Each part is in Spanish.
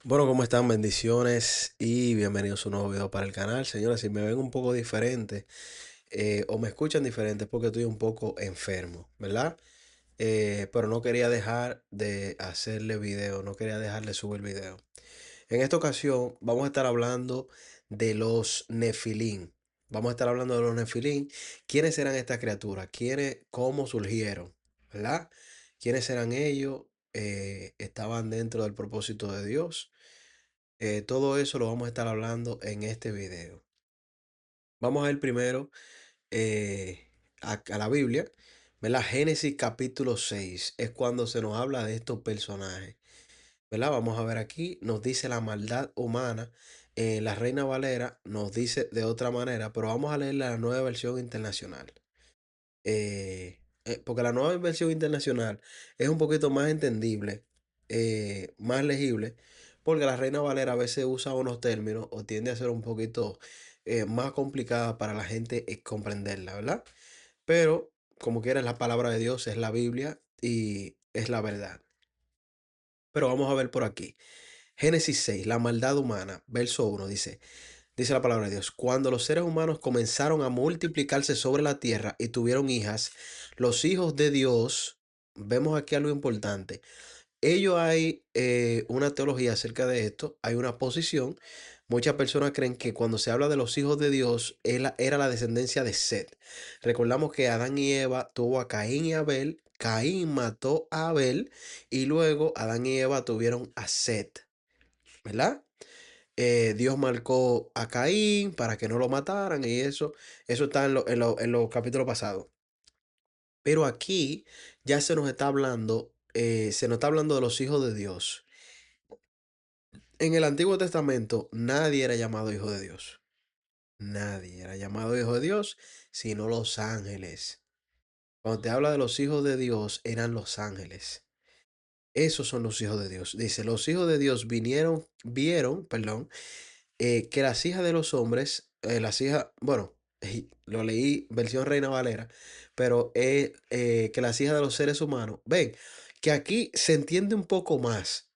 Bueno, ¿cómo están? Bendiciones y bienvenidos a un nuevo video para el canal. Señores, si me ven un poco diferente o me escuchan diferente es porque estoy un poco enfermo, ¿verdad? Pero no quería dejar de hacerle video, no quería dejar de subir video. En esta ocasión vamos a estar hablando de los Nefilín. Vamos a estar hablando de los Nefilín. ¿Quiénes eran estas criaturas? ¿Cómo surgieron? ¿Verdad? ¿Quiénes eran ellos? ¿Estaban dentro del propósito de Dios? Todo eso lo vamos a estar hablando en este video. Vamos a ver primero a la Biblia, ¿verdad? Génesis capítulo 6 es cuando se nos habla de estos personajes, ¿verdad? Vamos a ver aquí, nos dice la maldad humana. La Reina Valera nos dice de otra manera, pero vamos a leer la nueva versión internacional. Porque la nueva versión internacional es un poquito más entendible, más legible, porque la Reina Valera a veces usa unos términos o tiende a ser un poquito más complicada para la gente comprenderla, ¿verdad? Pero como quiera es la palabra de Dios, es la Biblia y es la verdad. Pero vamos a ver por aquí. Génesis 6, la maldad humana, verso 1 dice. Dice la palabra de Dios, cuando los seres humanos comenzaron a multiplicarse sobre la tierra y tuvieron hijas, los hijos de Dios, vemos aquí algo importante. Hay una teología acerca de esto, hay una posición. Muchas personas creen que cuando se habla de los hijos de Dios, era la descendencia de Set. Recordamos que Adán y Eva tuvo a Caín y Abel, Caín mató a Abel y luego Adán y Eva tuvieron a Set, ¿verdad? Dios marcó a Caín para que no lo mataran y eso está en los capítulos pasados. Pero aquí ya se nos está hablando de los hijos de Dios. En el Antiguo Testamento nadie era llamado hijo de Dios. Nadie era llamado hijo de Dios, sino los ángeles. Cuando te habla de los hijos de Dios, eran los ángeles. Esos son los hijos de Dios. Dice, los hijos de Dios vieron, perdón, que las hijas de los hombres, las hijas, bueno, lo leí versión Reina Valera, pero que las hijas de los seres humanos, ven, que aquí se entiende un poco más.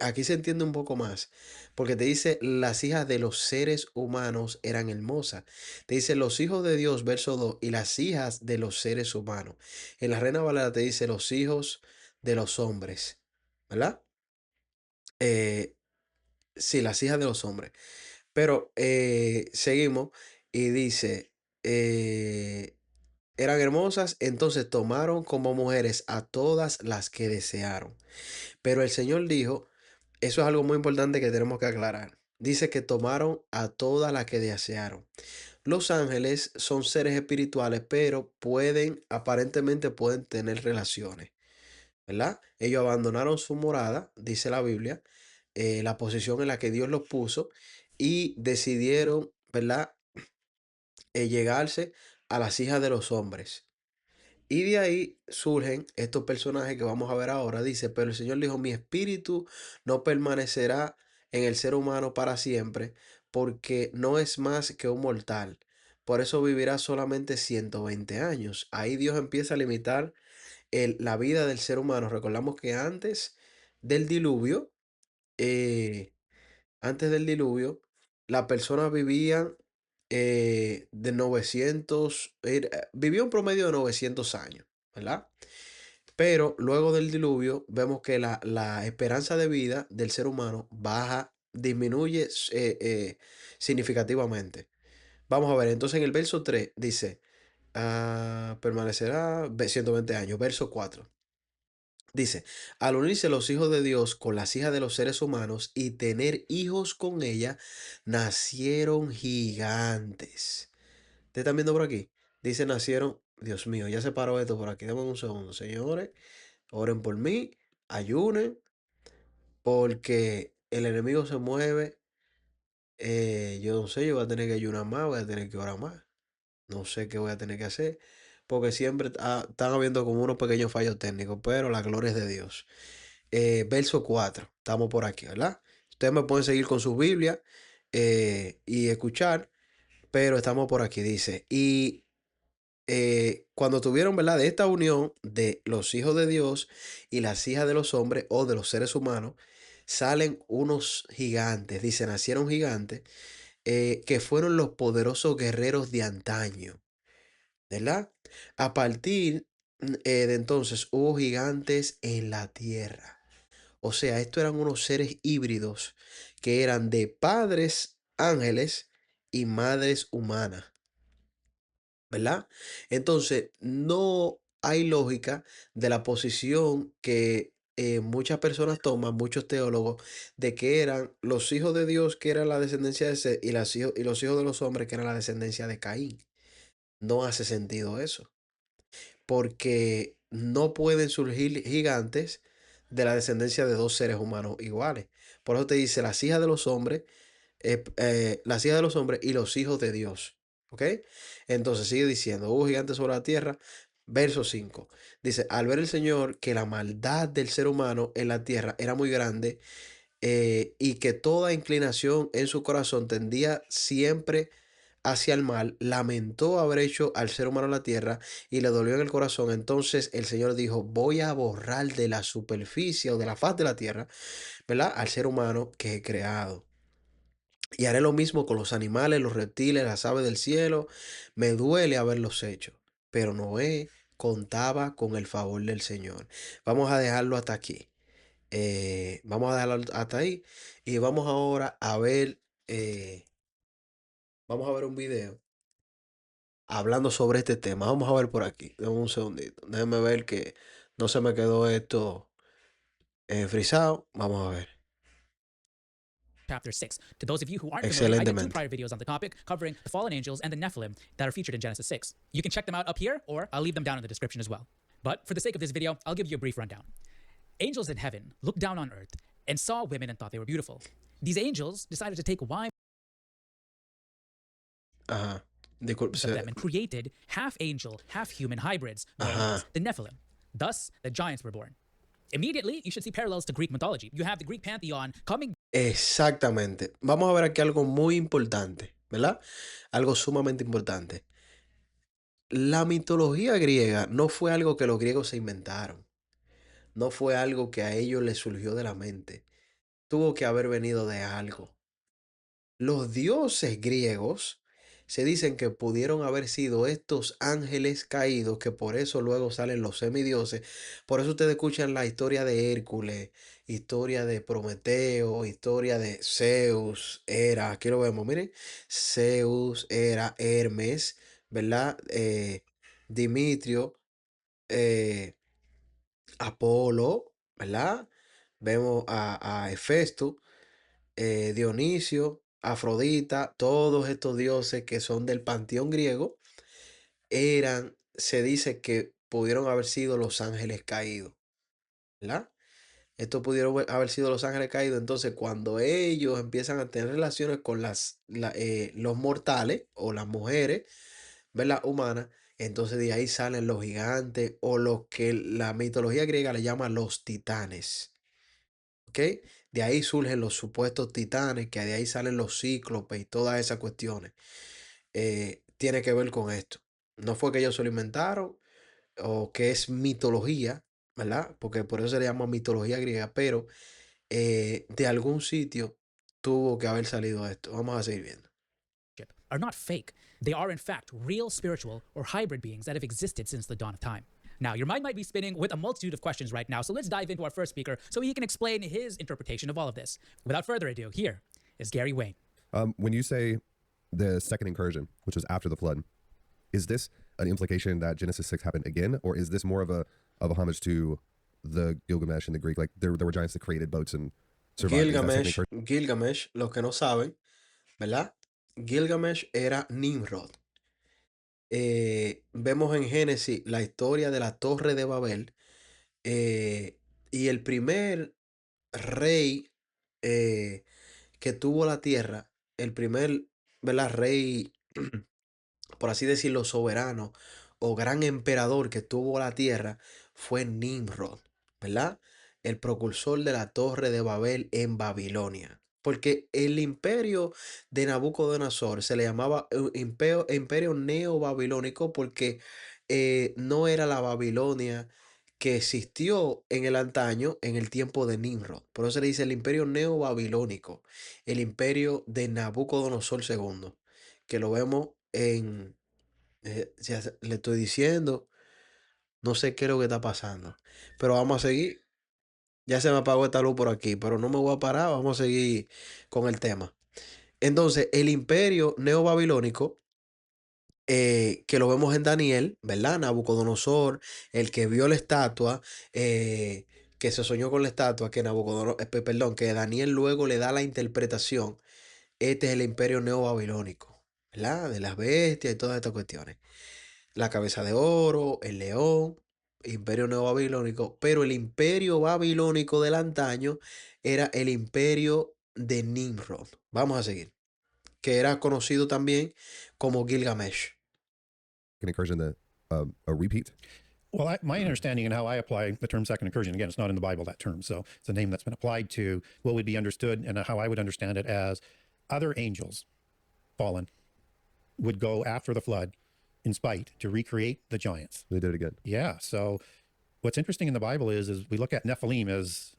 Aquí se entiende un poco más, porque te dice, las hijas de los seres humanos eran hermosas. Te dice, los hijos de Dios, verso 2 y las hijas de los seres humanos. En la Reina Valera te dice, los hijos de los hombres, ¿verdad? Eh, sí, las hijas de los hombres. Pero seguimos y dice, eh, eran hermosas, entonces tomaron como mujeres a todas las que desearon. Pero el Señor dijo, eso es algo muy importante que tenemos que aclarar. Dice que tomaron a todas las que desearon. Los ángeles son seres espirituales, pero aparentemente pueden tener relaciones, ¿verdad? Ellos abandonaron su morada, dice la Biblia, la posición en la que Dios los puso y decidieron, ¿verdad? Llegarse a las hijas de los hombres. Y de ahí surgen estos personajes que vamos a ver ahora. Dice, pero el Señor dijo, mi espíritu no permanecerá en el ser humano para siempre, porque no es más que un mortal. Por eso vivirá solamente 120 años. Ahí Dios empieza a limitar la vida del ser humano. Recordamos que del diluvio, eh, antes del diluvio, las personas vivían de 900, vivía un promedio de 900 años, ¿verdad? Pero luego del diluvio vemos que la esperanza de vida del ser humano disminuye significativamente. Vamos a ver, entonces en el verso 3 dice, permanecerá 120 años. Verso 4 dice, al unirse los hijos de Dios con las hijas de los seres humanos y tener hijos con ella, nacieron gigantes. ¿Ustedes están viendo por aquí? Dice, nacieron, Dios mío, ya se paró esto por aquí. Dame un segundo, señores. Oren por mí, ayunen, porque el enemigo se mueve. Yo no sé, yo voy a tener que ayunar más, voy a tener que orar más. No sé qué voy a tener que hacer, porque siempre están habiendo como unos pequeños fallos técnicos, pero la gloria es de Dios. Verso 4 estamos por aquí, ¿verdad? Ustedes me pueden seguir con su Biblia y escuchar, pero estamos por aquí, dice. Y cuando tuvieron, ¿verdad? De esta unión de los hijos de Dios y las hijas de los hombres o de los seres humanos, salen unos gigantes, dice, nacieron gigantes, que fueron los poderosos guerreros de antaño, ¿verdad? A partir de entonces hubo gigantes en la tierra. O sea, estos eran unos seres híbridos que eran de padres ángeles y madres humanas, ¿verdad? Entonces, no hay lógica de la posición que muchas personas toman, muchos teólogos, de que eran los hijos de Dios, que eran la descendencia de Seth, y los hijos de los hombres, que eran la descendencia de Caín. No hace sentido eso, porque no pueden surgir gigantes de la descendencia de dos seres humanos iguales. Por eso te dice las hijas de los hombres, las hijas de los hombres y los hijos de Dios. ¿Ok? Entonces sigue diciendo, hubo gigantes sobre la tierra. Verso 5. Dice, al ver el Señor que la maldad del ser humano en la tierra era muy grande, y que toda inclinación en su corazón tendía siempre hacia el mal, lamentó haber hecho al ser humano en la tierra y le dolió en el corazón. Entonces el Señor dijo, voy a borrar de la superficie o de la faz de la tierra, ¿verdad? Al ser humano que he creado. Y haré lo mismo con los animales, los reptiles, las aves del cielo. Me duele haberlos hecho. Pero Noé contaba con el favor del Señor. Vamos a dejarlo hasta aquí. Vamos a dejarlo hasta ahí. Y vamos ahora a ver, vamos a ver un video hablando sobre este tema. Vamos a ver por aquí. Dame un segundito. Déjame ver que no se me quedó esto frisado. Vamos a ver. Chapter 6. To those of you who aren't familiar, I did two Excelentemente. prior videos on the topic covering the fallen angels and the Nephilim that are featured in Genesis 6. You can check them out up here, or I'll leave them down in the description as well. But for the sake of this video, I'll give you a brief rundown. Angels in heaven looked down on earth and saw women and thought they were beautiful. These angels decided to take wives Ajá. Disculpe. of them and created half angel, half human hybrids known as Ajá. the Nephilim. Thus, the giants were born. Immediately, you should see parallels to Greek mythology. You have the Greek pantheon coming Exactamente. Vamos a ver aquí algo muy importante, ¿verdad? Algo sumamente importante. La mitología griega no fue algo que los griegos se inventaron. No fue algo que a ellos les surgió de la mente. Tuvo que haber venido de algo. Los dioses griegos se dicen que pudieron haber sido estos ángeles caídos, que por eso luego salen los semidioses. Por eso ustedes escuchan la historia de Hércules, historia de Prometeo, historia de Zeus, Hera. Aquí lo vemos, miren. Zeus, Hera, Hermes, ¿verdad? Dimitrio, eh, Apolo, ¿verdad? Vemos a Hefesto, Dionisio, Afrodita, todos estos dioses que son del panteón griego, se dice que pudieron haber sido los ángeles caídos, ¿verdad? Estos pudieron haber sido los ángeles caídos. Entonces, cuando ellos empiezan a tener relaciones con los mortales o las mujeres, ¿verdad? Humanas, entonces de ahí salen los gigantes o los que la mitología griega le llama los titanes. ¿Ok? De ahí surgen los supuestos titanes, que de ahí salen los cíclopes y todas esas cuestiones. Tiene que ver con esto. No fue que ellos se lo inventaron o que es mitología, ¿verdad? Porque por eso se le llama mitología griega, pero de algún sitio tuvo que haber salido esto. Vamos a seguir viendo. are not fake. They are, in fact, real spiritual or hybrid beings that have existed since the dawn of time. Now, your mind might be spinning with a multitude of questions right now, so let's dive into our first speaker so he can explain his interpretation of all of this. Without further ado, here is Gary Wayne. When you say the second incursion, which was after the flood, is this an implication that Genesis 6 happened again, or is this more of a homage to the Gilgamesh and the Greek? Like there were giants that created boats and survived. Is that second Gilgamesh, incursion? Gilgamesh, los que no saben, ¿verdad? Gilgamesh era Nimrod. Vemos en Génesis la historia de la Torre de Babel, y el primer rey eh, que tuvo la tierra, el primer, ¿verdad? Rey, por así decirlo, soberano o gran emperador que tuvo la tierra fue Nimrod, ¿verdad? El precursor de la Torre de Babel en Babilonia. Porque el imperio de Nabucodonosor se le llamaba imperio neobabilónico porque no era la Babilonia que existió en el antaño, en el tiempo de Nimrod. Por eso se le dice el imperio neobabilónico, el imperio de Nabucodonosor II, que lo vemos en, le estoy diciendo, no sé qué es lo que está pasando, pero vamos a seguir. Ya se me apagó esta luz por aquí, pero no me voy a parar, vamos a seguir con el tema. Entonces, el imperio neobabilónico, que lo vemos en Daniel, ¿verdad? Nabucodonosor, el que vio la estatua, eh, que se soñó con la estatua, que Nabucodonosor, perdón, que Daniel luego le da la interpretación. Este es el imperio neobabilónico, ¿verdad? De las bestias y todas estas cuestiones. La cabeza de oro, el león, imperio neobabilónico, pero el imperio babilónico del antaño era el imperio de Nimrod. Vamos a seguir, que era conocido también como Gilgamesh. Second incursion, a repeat. Well, my understanding and how I apply the term second incursion, again, it's not in the Bible, that term. So it's a name that's been applied to what would be understood and how I would understand it as other angels, fallen, would go after the flood in spite to recreate the giants. They did it again. Yeah. So what's interesting in the Bible is we look at Nephilim as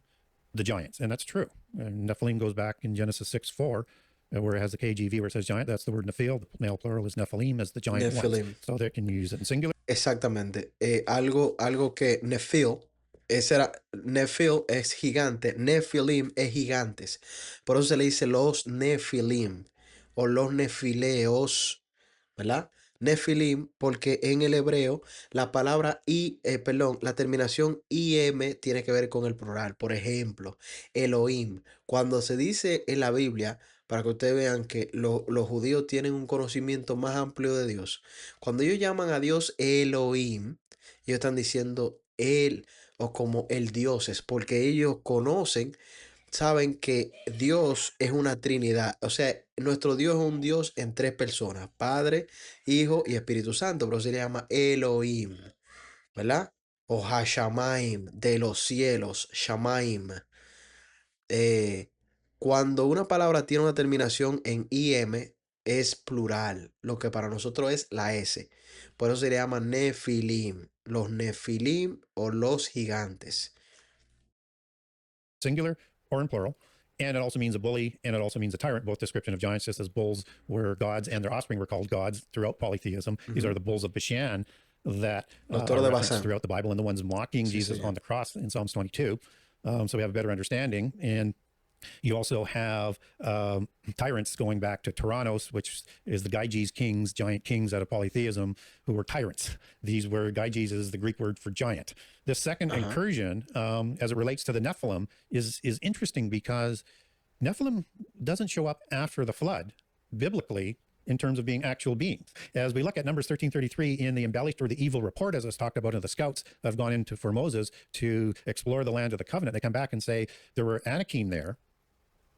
the giants, and that's true. And Nephilim goes back in Genesis 6:4, where it has the KJV where it says giant. That's the word Nephil. The male plural is Nephilim as the giant ones. Nephilim. So they can use it in singular. Exactamente. Algo que Nephil, ese era, Nephil es gigante, Nephilim es gigantes. Por eso se le dice los Nephilim o los Nefileos, ¿verdad? Nephilim, porque en el hebreo la palabra perdón, la terminación im tiene que ver con el plural. Por ejemplo, Elohim. Cuando se dice en la Biblia, para que ustedes vean que los judíos tienen un conocimiento más amplio de Dios. Cuando ellos llaman a Dios Elohim, ellos están diciendo él o como el Dios es, porque ellos conocen, saben que Dios es una Trinidad. O sea, nuestro Dios es un Dios en tres personas, Padre, Hijo y Espíritu Santo, pero se le llama Elohim, ¿verdad? O Hashamaim, de los cielos, Shamaim. Eh, Cuando una palabra tiene una terminación en im, es plural, lo que para nosotros es la S. Por eso se le llama Nefilim, los Nefilim o los gigantes. Singular or in plural. And it also means a bully and it also means a tyrant. Both description of giants, just as bulls were gods and their offspring were called gods throughout polytheism. These are the bulls of Bashan that Los are toros de referenced Basán. throughout the Bible and the ones mocking Sí, Jesus señor. on the cross in Psalms 22. So we have a better understanding. And you also have tyrants going back to Tyrannos, which is the Gyges kings, giant kings out of polytheism, who were tyrants. These were Gyges is the Greek word for giant. The second incursion, as it relates to the Nephilim, is interesting because Nephilim doesn't show up after the flood biblically in terms of being actual beings. As we look at Numbers 13:33 in the embellished or the evil report, as was talked about in the scouts have gone into for Moses to explore the land of the covenant, they come back and say there were Anakim there,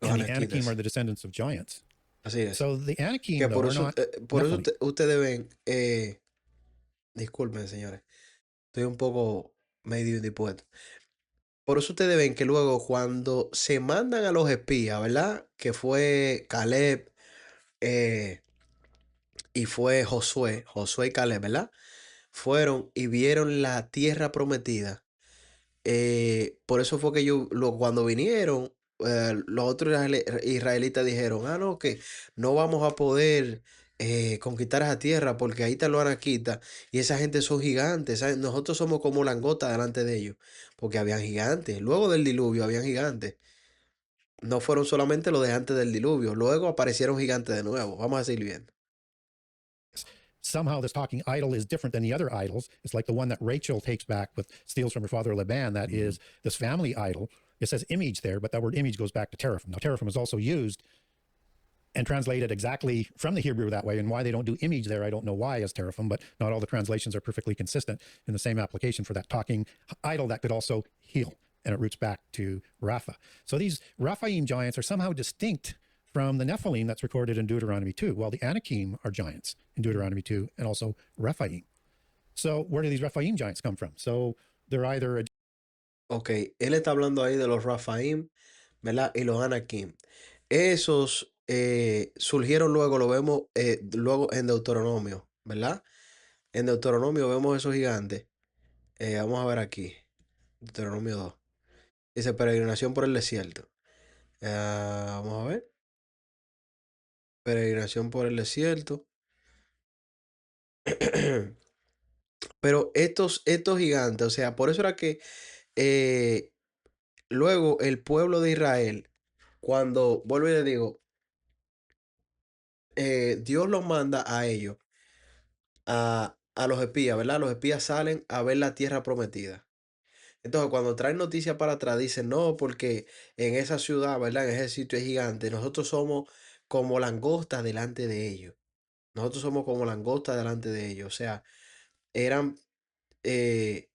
Los and the Anakim anaquitas. are the descendants of giants. Así es. So the Anakim, Que though, por are eso, not por eso Nephilim. ustedes ven, disculpen señores, estoy un poco medio indispuesto. Por eso ustedes ven que luego cuando se mandan a los espías, ¿verdad? Que fue Caleb y fue Josué y Caleb, ¿verdad? Fueron y vieron la tierra prometida. Por eso fue que ellos, cuando vinieron, los otros israelitas dijeron, ah, no, que no vamos a poder conquistar esa tierra porque ahí están los anaquitas y esa gente son gigantes, ¿sabes? Nosotros somos como langostas delante de ellos, porque habían gigantes. Luego del diluvio habían gigantes. No fueron solamente los de antes del diluvio, luego aparecieron gigantes de nuevo. Vamos a seguir viendo. Somehow this talking idol is different than the other idols. It's like the one that Rachel takes back with steals from her father Laban. That is this family idol. It says image there, but that word image goes back to teraphim. Now teraphim is also used and translated exactly from the Hebrew that way. And why they don't do image there, I don't know why as teraphim, but not all the translations are perfectly consistent in the same application for that talking idol that could also heal. And it roots back to Rapha. So these Raphaim giants are somehow distinct from the Nephilim that's recorded in Deuteronomy 2, while the Anakim are giants in Deuteronomy 2 and also Rephaim. So where do these Rephaim giants come from? So they're either a Ok, él está hablando ahí de los Rafaim, ¿verdad? Y los Anakim. Esos surgieron luego, lo vemos luego en Deuteronomio, ¿verdad? En Deuteronomio vemos esos gigantes. Vamos a ver aquí. Deuteronomio 2. Dice peregrinación por el desierto. Vamos a ver. Peregrinación por el desierto. Pero estos gigantes, o sea, por eso era que eh, luego el pueblo de Israel, cuando, vuelvo y le digo, Dios los manda a ellos, a los espías, ¿verdad? Los espías salen a ver la tierra prometida. Entonces, cuando traen noticias para atrás, dicen, no, porque en esa ciudad, ¿verdad? En ese sitio es gigante, nosotros somos como langostas delante de ellos. Nosotros somos como langostas delante de ellos. O sea, eran, eh,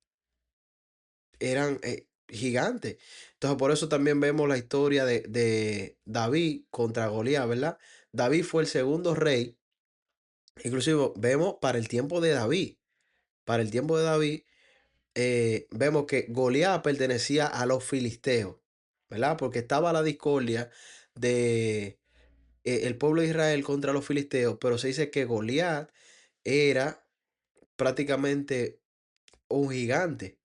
eran gigantes. Entonces, por eso también vemos la historia de David contra Goliat, ¿verdad? David fue el segundo rey. Inclusive vemos para el tiempo de David. Para el tiempo de David, vemos que Goliat pertenecía a los filisteos, ¿verdad? Porque estaba la discordia de el pueblo de Israel contra los filisteos, pero se dice que Goliat era prácticamente un gigante,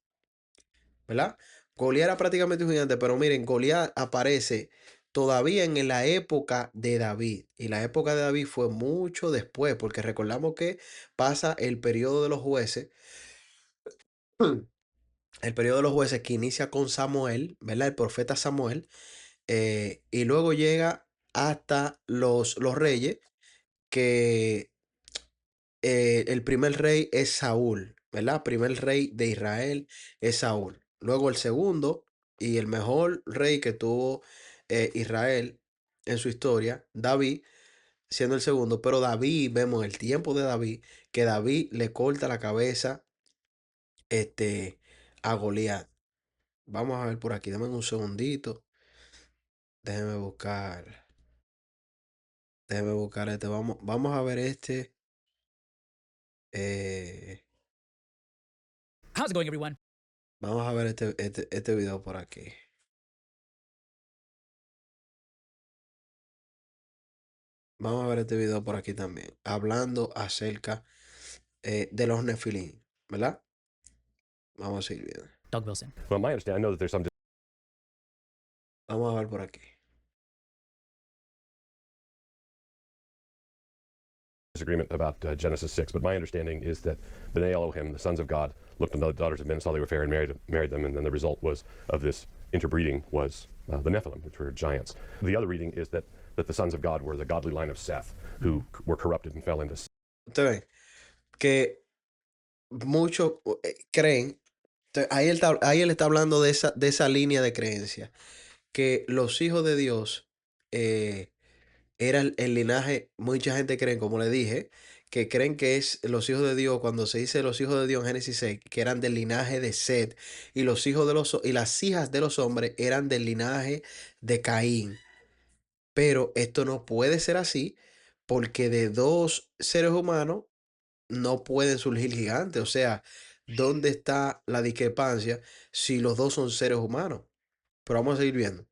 ¿verdad? Goliat era prácticamente un gigante, pero miren, Goliat aparece todavía en la época de David, y la época de David fue mucho después, porque recordamos que pasa el periodo de los jueces. El periodo de los jueces que inicia con Samuel, ¿verdad? El profeta Samuel, y luego llega hasta los reyes, que el primer rey es Saúl, ¿verdad? Primer rey de Israel es Saúl. Luego el segundo y el mejor rey que tuvo Israel en su historia, David, siendo el segundo, pero David, vemos el tiempo de David, que David le corta la cabeza este, a Goliat. Vamos a ver por aquí, dame un segundito. Déjeme buscar. Déjeme buscar este. Vamos a ver este. eh, How's it going, everyone? Vamos a ver este video por aquí. Vamos a ver este video por aquí también. Hablando acerca de los Nefilim, ¿verdad? Vamos a seguir viendo. Doug Wilson. Well, my understanding, I know that there's some Vamos a ver por aquí. disagreement about Genesis 6, but my understanding is that B'nai Elohim, the sons of God, looked on the daughters of men, saw they were fair, and married them, and then the result was of this interbreeding was the Nephilim, which were giants. The other reading is that the sons of God were the godly line of Seth, who were corrupted and fell into sin. Ustedes ven que muchos creen. Ahí él está hablando de esa línea de creencia. Que los hijos de Dios era el linaje, mucha gente cree, como le dije, que creen que es los hijos de Dios, cuando se dice los hijos de Dios en Génesis 6, que eran del linaje de Set, y los hijos de y las hijas de los hombres eran del linaje de Caín. Pero esto no puede ser así, porque de dos seres humanos no pueden surgir gigantes. O sea, ¿dónde está la discrepancia si los dos son seres humanos? Pero vamos a seguir viendo.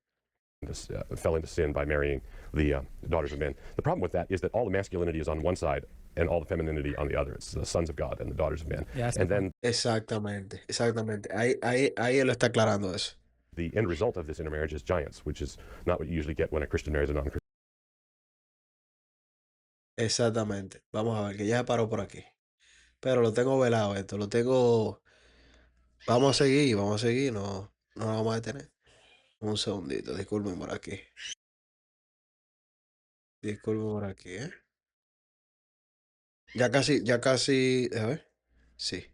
Fell into sin by marrying the daughters of men. The problem with that is that all the masculinity is on one side and all the femininity on the other. It's the sons of God and the daughters of men. Yeah, and then Exactamente, exactamente. Ahí él está aclarando eso. the end result of this intermarriage is giants, which is not what you usually get when a Christian marries a non-Christian. Exactamente. Vamos a ver, que ya se paró por aquí. Pero lo tengo velado esto, lo tengo. Vamos a seguir, no lo vamos a detener. Un segundito, disculpen por aquí. Disculpen por aquí, ¿eh? Ya casi, a ver. Sí.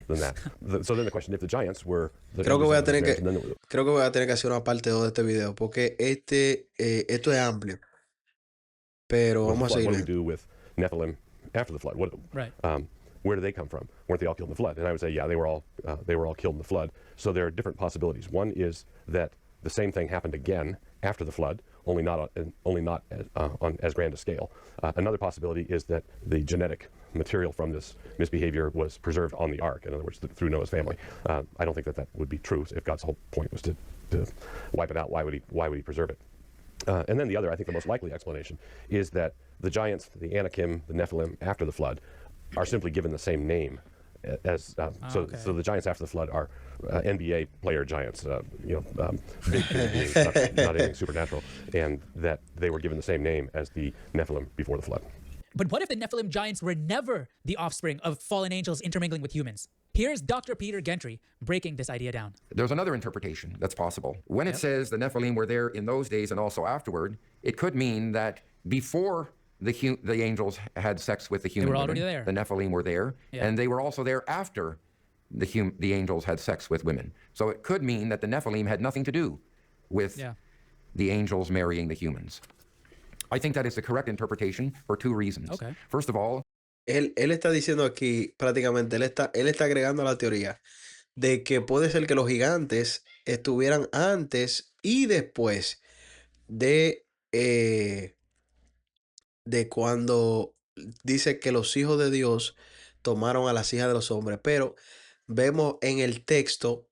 Than that. So then the question, if the giants were the Creo que voy a end result of tener this marriage, and then Creo que voy a tener que hacer una parte 2 de este video, porque esto es amplio. Pero was the vamos a flood, seguir what do we viendo. do with Nephilim after the flood? Right. Where do they come from? Weren't they all killed in the flood? And I would say, yeah, they were all killed in the flood. So there are different possibilities. One is that the same thing happened again after the flood, only not on as grand a scale. Another possibility is that the genetic material from this misbehavior was preserved on the ark. In other words, through Noah's family. I don't think that would be true. If God's whole point was to wipe it out, why would he preserve it? And then the other, I think the most likely explanation, is that the giants, the Anakim, the Nephilim, after the flood, are simply given the same name So okay. so the giants after the flood are NBA player giants, big human beings, not anything supernatural, and that they were given the same name as the Nephilim before the flood. But what if the Nephilim giants were never the offspring of fallen angels intermingling with humans? Here's Dr. Peter Gentry breaking this idea down. There's another interpretation that's possible. When it Yep. says the Nephilim were there in those days and also afterward, it could mean that before the angels had sex with the human were already women, there. the Nephilim were there, Yeah. and they were also there after the angels had sex with women. So it could mean that the Nephilim had nothing to do with Yeah. the angels marrying the humans. I think that is the correct interpretation for two reasons. Okay. First of all, Él está diciendo aquí, prácticamente, él está agregando a la teoría de que puede ser que los gigantes estuvieran antes y después de, de cuando dice que los hijos de Dios tomaron a las hijas de los hombres. Pero vemos en el texto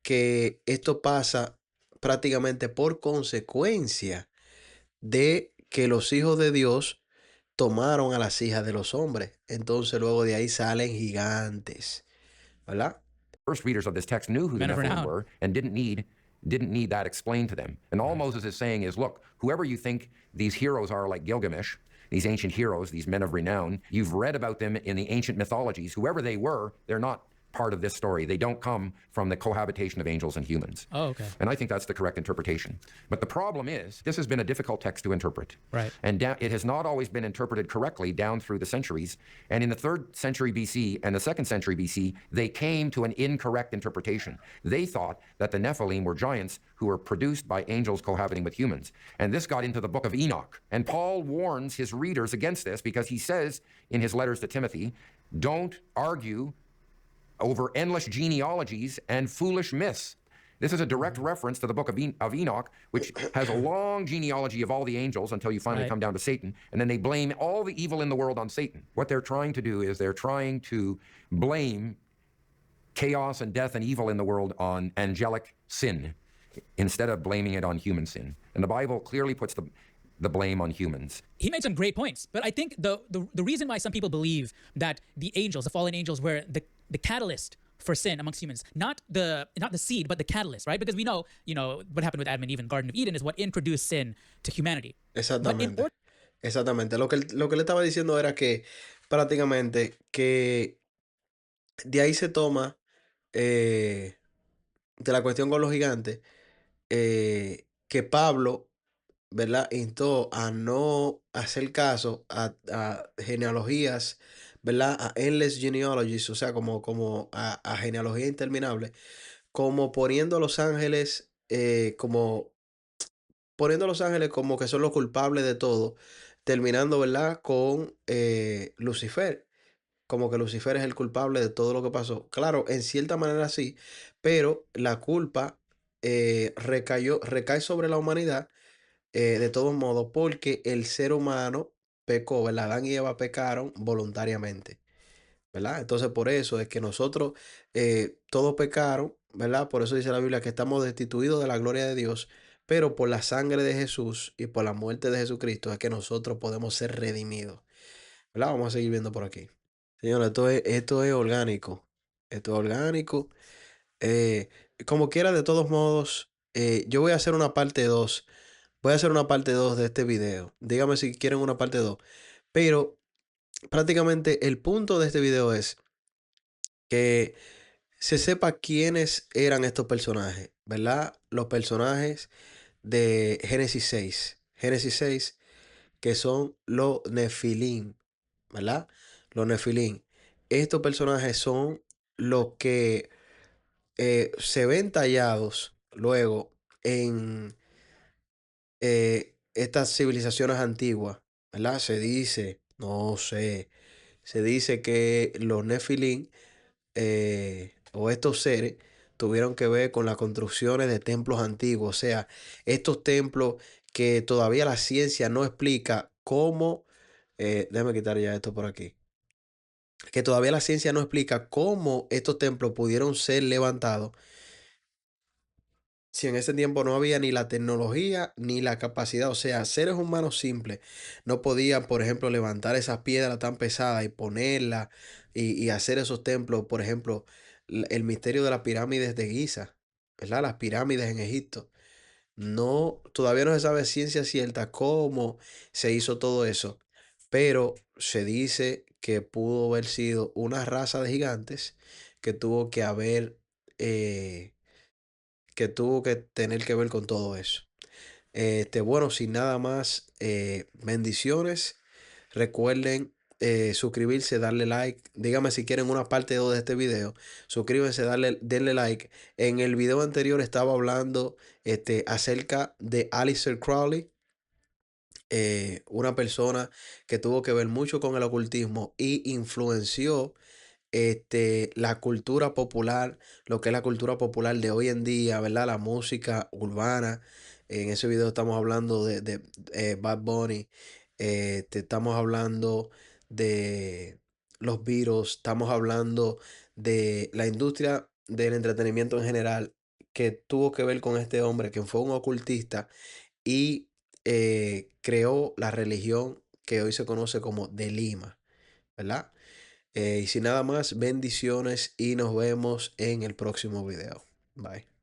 que esto pasa prácticamente por consecuencia de que los hijos de Dios tomaron a las hijas de los hombres. Entonces luego de ahí salen gigantes, ¿verdad? first readers of this text knew who the Men of Nephilim renown. were and didn't need that explained to them. And all Moses is saying is, look, whoever you think these heroes are, like Gilgamesh, these ancient heroes, these men of renown, you've read about them in the ancient mythologies. Whoever they were, they're not part of this story. They don't come from the cohabitation of angels and humans. Oh, okay. And I think that's the correct interpretation. But the problem is, this has been a difficult text to interpret. Right. And it has not always been interpreted correctly down through the centuries. And in the 3rd century BC and the 2nd century BC, they came to an incorrect interpretation. They thought that the Nephilim were giants who were produced by angels cohabiting with humans. And this got into the book of Enoch. And Paul warns his readers against this because he says in his letters to Timothy, don't argue over endless genealogies and foolish myths. This is a direct reference to the book of Enoch, which has a long genealogy of all the angels until you finally Right. come down to Satan. And then they blame all the evil in the world on Satan. What they're trying to do is they're trying to blame chaos and death and evil in the world on angelic sin instead of blaming it on human sin. And the Bible clearly puts the blame on humans. He made some great points, but I think the reason why some people believe that the angels, the fallen angels, were the catalyst for sin amongst humans, not the seed, but the catalyst, right? Because we know, what happened with Adam and Eve in Garden of Eden is what introduced sin to humanity. Exactamente. Exactamente. Lo que le estaba diciendo era que prácticamente que de ahí se toma de la cuestión con los gigantes, que Pablo, ¿verdad? Instó a no hacer caso a genealogías, ¿verdad? A endless genealogies, o sea, como a genealogía interminable, como poniendo a los ángeles, como que son los culpables de todo, terminando, ¿verdad? Con Lucifer, como que Lucifer es el culpable de todo lo que pasó. Claro, en cierta manera sí, pero la culpa recae sobre la humanidad de todos modos, porque el ser humano pecó, ¿verdad? Adán y Eva pecaron voluntariamente, ¿verdad? Entonces, por eso es que nosotros todos pecaron, ¿verdad? Por eso dice la Biblia que estamos destituidos de la gloria de Dios, pero por la sangre de Jesús y por la muerte de Jesucristo es que nosotros podemos ser redimidos, ¿verdad? Vamos a seguir viendo por aquí. Señores, esto es orgánico. Esto es orgánico. Eh, Como quiera, de todos modos, yo voy a hacer una parte 2. Voy a hacer una parte 2 de este video. Dígame si quieren una parte 2. Pero prácticamente el punto de este video es que se sepa quiénes eran estos personajes, ¿verdad? Los personajes de Génesis 6. Génesis 6, que son los Nefilim, ¿verdad? Los Nefilim. Estos personajes son los que se ven tallados luego en estas civilizaciones antiguas, ¿verdad? Se dice, no sé, se dice que los Nefilim o estos seres tuvieron que ver con las construcciones de templos antiguos, o sea, estos templos que todavía la ciencia no explica cómo, déjame quitar ya esto por aquí, que todavía la ciencia no explica cómo estos templos pudieron ser levantados Si en ese tiempo no había ni la tecnología ni la capacidad, o sea, seres humanos simples no podían, por ejemplo, levantar esas piedras tan pesadas y ponerlas y hacer esos templos, por ejemplo, el misterio de las pirámides de Giza, ¿verdad? Las pirámides en Egipto. No, todavía no se sabe ciencia cierta cómo se hizo todo eso, pero se dice que pudo haber sido una raza de gigantes que tuvo que haber, eh, que tuvo que tener que ver con todo eso. Bueno, sin nada más, bendiciones. Recuerden suscribirse, darle like. Dígame si quieren una parte 2 de este video. Suscríbanse, denle like. En el video anterior estaba hablando acerca de Aleister Crowley, una persona que tuvo que ver mucho con el ocultismo y influenció la cultura popular, lo que es la cultura popular de hoy en día, ¿verdad? La música urbana. En ese video estamos hablando de Bad Bunny, estamos hablando de los Beatles, estamos hablando de la industria del entretenimiento en general, que tuvo que ver con este hombre que fue un ocultista y creó la religión que hoy se conoce como de Lima, ¿verdad? Y sin nada más, bendiciones y nos vemos en el próximo video. Bye.